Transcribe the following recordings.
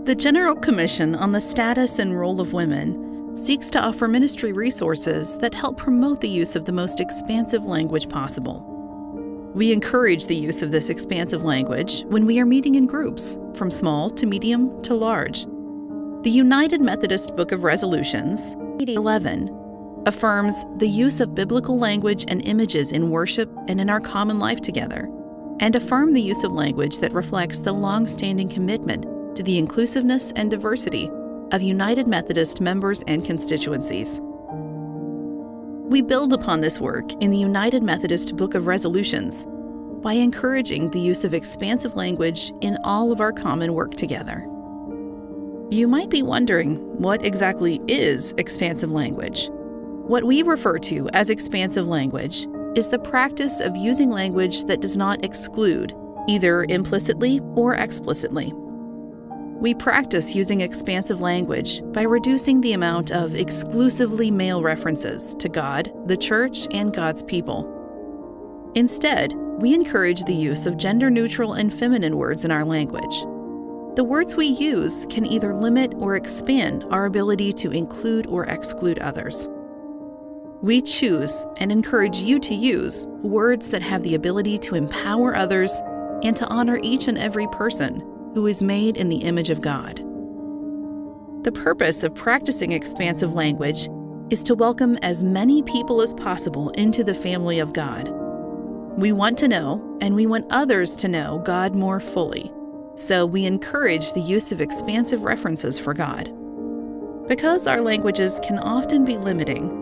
The General Commission on the Status and Role of Women seeks to offer ministry resources that help promote the use of the most expansive language possible. We encourage the use of this expansive language when we are meeting in groups, from small to medium to large. The United Methodist Book of Resolutions, 11, affirms the use of biblical language and images in worship and in our common life together, and affirm the use of language that reflects the longstanding commitment to the inclusiveness and diversity of United Methodist members and constituencies. We build upon this work in the United Methodist Book of Resolutions by encouraging the use of expansive language in all of our common work together. You might be wondering, what exactly is expansive language? What we refer to as expansive language is the practice of using language that does not exclude, either implicitly or explicitly. We practice using expansive language by reducing the amount of exclusively male references to God, the church, and God's people. Instead, we encourage the use of gender-neutral and feminine words in our language. The words we use can either limit or expand our ability to include or exclude others. We choose and encourage you to use words that have the ability to empower others and to honor each and every person who is made in the image of God. The purpose of practicing expansive language is to welcome as many people as possible into the family of God. We want to know, and we want others to know God more fully, so we encourage the use of expansive references for God. Because our languages can often be limiting,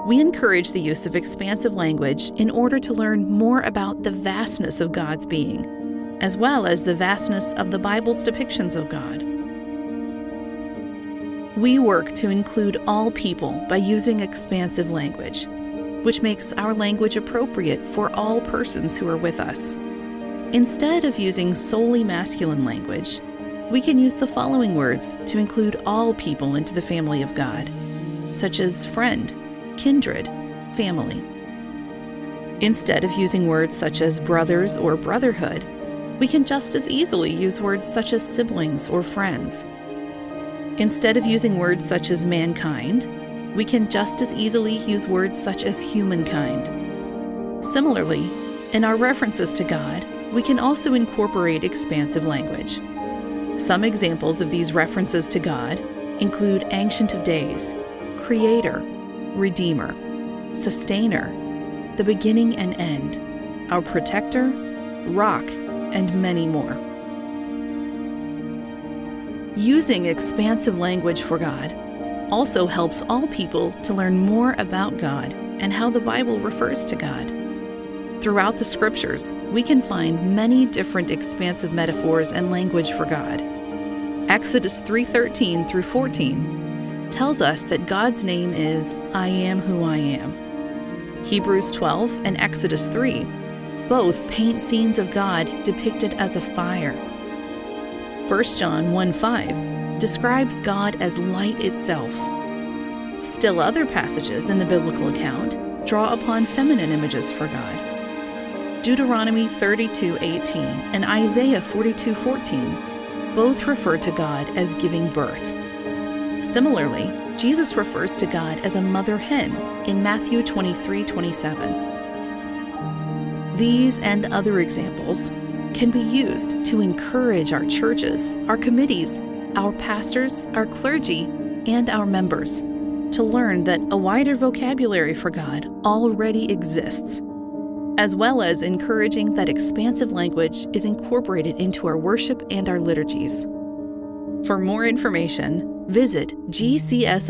we encourage the use of expansive language in order to learn more about the vastness of God's being, as well as the vastness of the Bible's depictions of God. We work to include all people by using expansive language, which makes our language appropriate for all persons who are with us. Instead of using solely masculine language, we can use the following words to include all people into the family of God, such as friend, kindred, family. Instead of using words such as brothers or brotherhood, we can just as easily use words such as siblings or friends. Instead of using words such as mankind, we can just as easily use words such as humankind. Similarly, in our references to God, we can also incorporate expansive language. Some examples of these references to God include Ancient of Days, Creator, Redeemer, Sustainer, the beginning and end, our Protector, Rock, and many more. Using expansive language for God also helps all people to learn more about God and how the Bible refers to God. Throughout the Scriptures, we can find many different expansive metaphors and language for God. Exodus 3:13 through 14 tells us that God's name is I am who I am. Hebrews 12 and Exodus 3 both paint scenes of God depicted as a fire. 1 John 1:5 describes God as light itself. Still other passages in the biblical account draw upon feminine images for God. Deuteronomy 32:18 and Isaiah 42:14 both refer to God as giving birth. Similarly, Jesus refers to God as a mother hen in Matthew 23:27. These and other examples can be used to encourage our churches, our committees, our pastors, our clergy, and our members to learn that a wider vocabulary for God already exists, as well as encouraging that expansive language is incorporated into our worship and our liturgies. For more information, visit GCSRW.org.